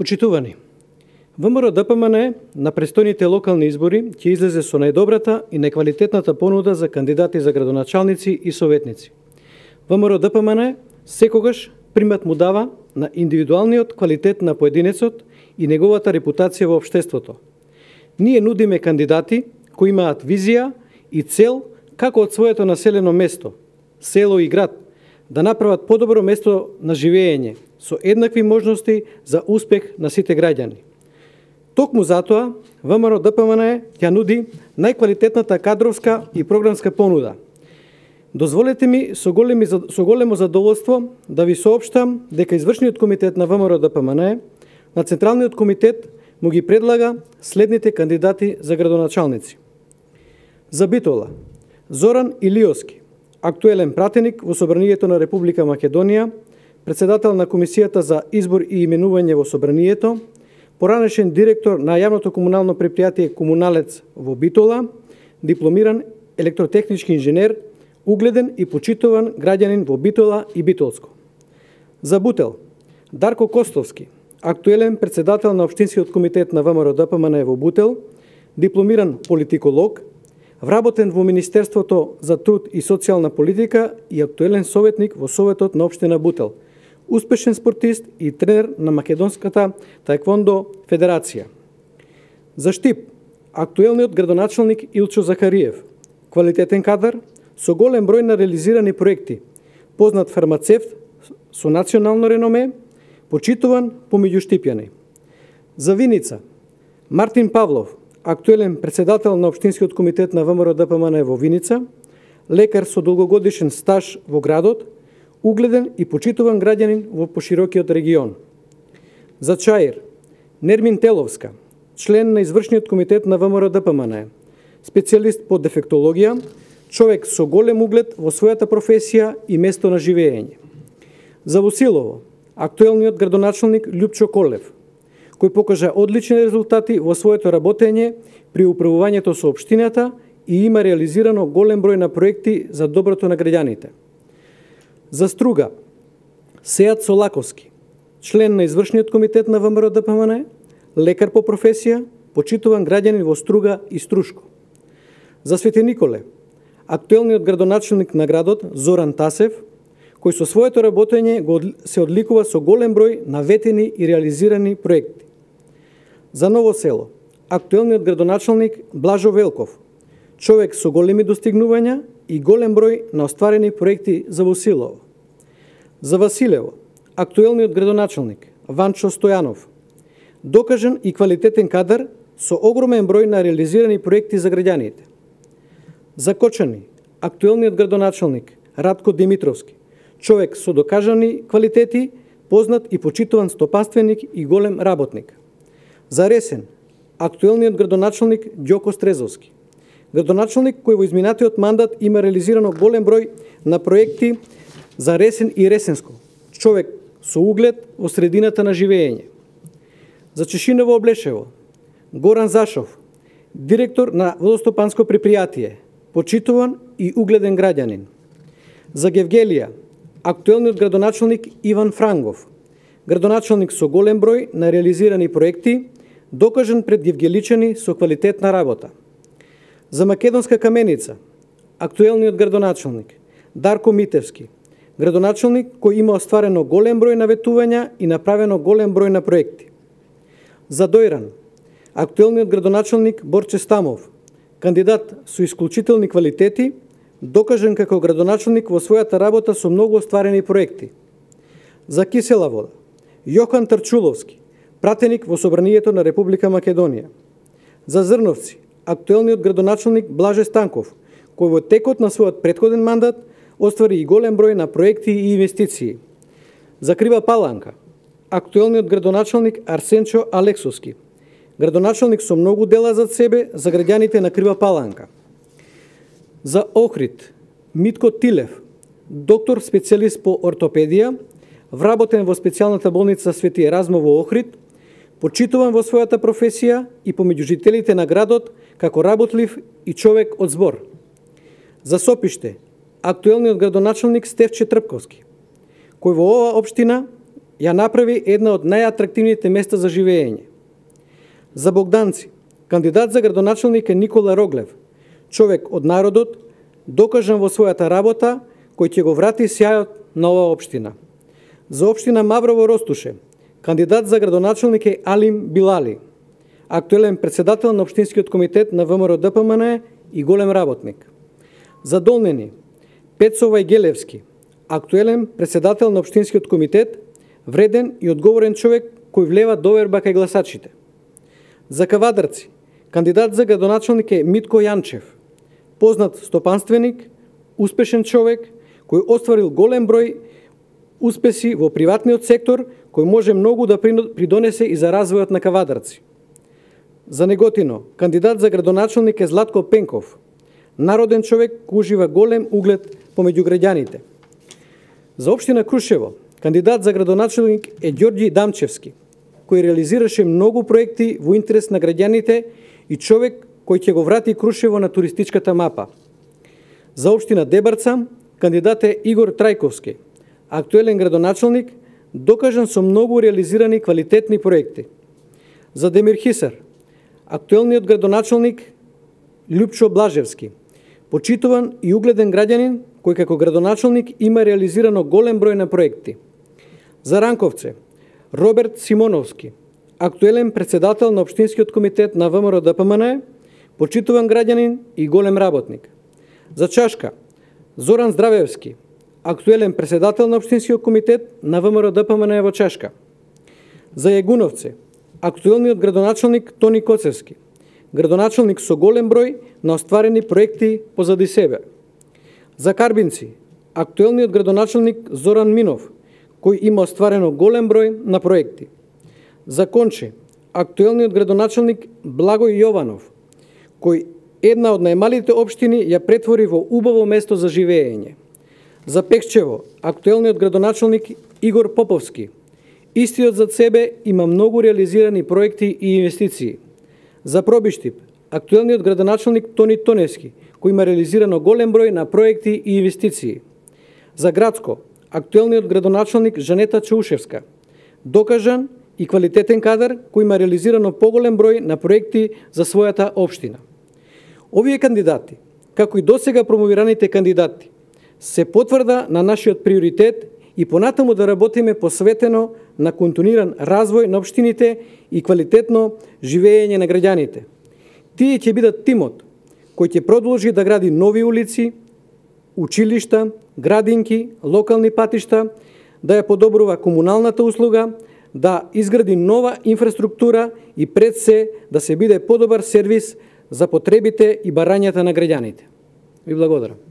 Почитувани, ВМРО-ДПМН на престојните локални избори ќе излезе со најдобрата и најквалитетната понуда за кандидати за градоначалници и советници. ВМРО-ДПМН секогаш примат му дава на индивидуалниот квалитет на поединецот и неговата репутација во општеството. Ние нудиме кандидати кои имаат визија и цел како од своето населено место, село и град, да направат подобро место на живење, со еднакви можности за успех на сите граѓани. Токму затоа, ВМРО-ДПМН ќе нуди најквалитетната кадровска и програмска понуда. Дозволете ми со големо задоволство да ви соопштам дека Извршниот комитет на ВМРО-ДПМН на Централниот комитет му ги предлага следните кандидати за градоначалници. За Битола, Зоран Илиовски, актуелен пратеник во Собранието на Република Македонија, председател на Комисијата за избор и именување во Собранието, поранешен директор на јавното комунално предпријатие Комуналец во Битола, дипломиран електротехнички инженер, угледен и почитуван граѓанин во Битола и Битолско. За Бутел, Дарко Костовски, актуелен председател на Општинскиот комитет на ВМРО-ДПМН во Бутел, дипломиран политиколог, вработен во Министерството за труд и социјална политика и актуелен советник во Советот на Општина Бутел, успешен спортист и тренер на Македонската таеквондо федерација. За Штип, актуелниот градоначалник Илчо Захариев, квалитетен кадар, со голем број на реализирани проекти, познат фармацевт со национално реноме, почитуван помеѓу штипјани. За Виница, Мартин Павлов, актуелен председател на Општинскиот комитет на ВМРО-ДПМН во Виница, лекар со долгогодишен стаж во градот, угледен и почитуван граѓанин во поширокиот регион. За Чаир, Нермин Теловска, член на Извршниот комитет на ВМРО-ДПМН, специјалист по дефектологија, човек со голем углед во својата професија и место на живење. За Вусилово, актуелниот градоначалник Љупчо Колев, кој покажа одлични резултати во своето работење при управувањето со општината и има реализирано голем број на проекти за доброто на граѓаните. За Струга, Сеат Солаковски, член на Извршниот комитет на ВМРО-ДПМН, лекар по професија, почитуван граѓанин во Струга и Струшко. За Свети Николе, актуелниот градоначалник на градот Зоран Тасев, кој со своето работење се одликува со голем број наветени и реализирани проекти. За Ново село, актуелниот градоначалник Блажо Велков, човек со големи достигнувања и голем број на остварени проекти за Вусилово. За Василево, актуелниот градоначалник Ванчо Стојанов, докажан и квалитетен кадар со огромен број на реализирани проекти за граѓаните. За Кочани, актуелниот градоначалник Радко Димитровски, човек со докажани квалитети, познат и почитуван стопанственик и голем работник. За Ресен, актуелниот градоначалник Ѓоко Стрезовски, градоначалник кој во изминатиот мандат има реализирано голем број на проекти за Ресен и Ресенско, човек со углед во средината на живење. За Чешиново Облешево, Горан Зашов, директор на водостопанско предпријатие, почитуван и угледен граѓанин. За Гевгелија, актуелниот градоначалник Иван Франгов, градоначалник со голем број на реализирани проекти, докажан пред гевгеличани со квалитетна работа. За Македонска Каменица, актуелниот градоначалник Дарко Митевски, градоначалник кој има остварено голем број на ветувања и направено голем број на проекти. За Дојран, актуелниот градоначалник Борче Стамов, кандидат со исклучителни квалитети, докажан како градоначалник во својата работа со многу остварени проекти. За Кисела вода, Јохан Тарчуловски, пратеник во Собранието на Република Македонија. За Зрновци, актуелниот градоначалник Блаже Станков, кој во текот на својот претходен мандат оствари и голем број на проекти и инвестиции. За Крива Паланка, актуелниот градоначалник Арсенчо Алексовски, градоначалник со многу дела зад себе за граѓаните на Крива Паланка. За Охрид, Митко Тилев, доктор специјалист по ортопедија, вработен во специјалната болница Свети Еразмо во Охрид, почитуван во својата професија и помеѓу жителите на градот како работлив и човек од збор. За Сопиште, актуелниот градоначалник Стефче Трпковски, кој во оваа општина ја направи една од најатрактивните места за живење. За Богданци, кандидат за градоначалник е Никола Роглев, човек од народот, докажан во својата работа, кој ќе го врати сјајот на оваа општина. За општина Маврово Ростуше, кандидат за градоначалник е Алим Билали, актуелен председател на Општинскиот комитет на ВМРО ДПМН и голем работник. За Долнени, Пецо Вајгелевски, актуелен председател на Општинскиот комитет, вреден и одговорен човек кој влева доверба кај гласачите. За Кавадарци, кандидат за градоначалник е Митко Јанчев, познат стопанственик, успешен човек кој остварил голем број успеси во приватниот сектор, кој може многу да придонесе и за развојот на Кавадарци. За Неготино, кандидат за градоначалник е Златко Пенков, народен човек кој ужива голем углед помеѓу граѓаните. За општина Крушево, кандидат за градоначалник е Ѓорѓи Дамчевски, кој реализираше многу проекти во интерес на граѓаните и човек кој ќе го врати Крушево на туристичката мапа. За општина Дебарца, кандидат е Игор Трајковски, актуелен градоначалник, докажан со многу реализирани квалитетни проекти. За Демир Хисар, актуелниот градоначалник Љупчо Блажевски, почитуван и угледен граѓанин кој како градоначалник има реализирано голем број на проекти. За Ранковце, Роберт Симоновски, актуелен председател на Општинскиот комитет на ВМРО ДПМН, почитуван граѓанин и голем работник. За Чашка, Зоран Здравевски, актуелен председател на Општинскиот комитет на ВМРО ДПМН во Чашка. За Јагуновце, актуелниот градоначалник Тони Коцевски, градоначалник со голем број на остварени проекти позади себе. За Карбинци, актуелниот градоначалник Зоран Минов, кој има остварено голем број на проекти. За Конче, актуелниот градоначалник Благој Јованов, кој една од најмалите општини ја претвори во убаво место за живење. За Пекчево, актуелниот градоначалник Игор Поповски, истиот зад себе има многу реализирани проекти и инвестиции. За Пробиштип, актуелниот градоначалник Тони Тоневски, кој има реализирано голем број на проекти и инвестиции. За Градско, актуелниот градоначалник Жанета Чаушевска, докажан и квалитетен кадар кој има реализирано поголем број на проекти за својата општина. Овие кандидати, како и досега промовираните кандидати, се потврда на нашиот приоритет и понатаму да работиме посветено на континуиран развој на општините и квалитетно живење на граѓаните. Тие ќе бидат тимот кој ќе продолжи да гради нови улици, училишта, градинки, локални патишта, да ја подобрува комуналната услуга, да изгради нова инфраструктура и пред се да се биде подобар сервис за потребите и барањата на граѓаните. Ви благодарам.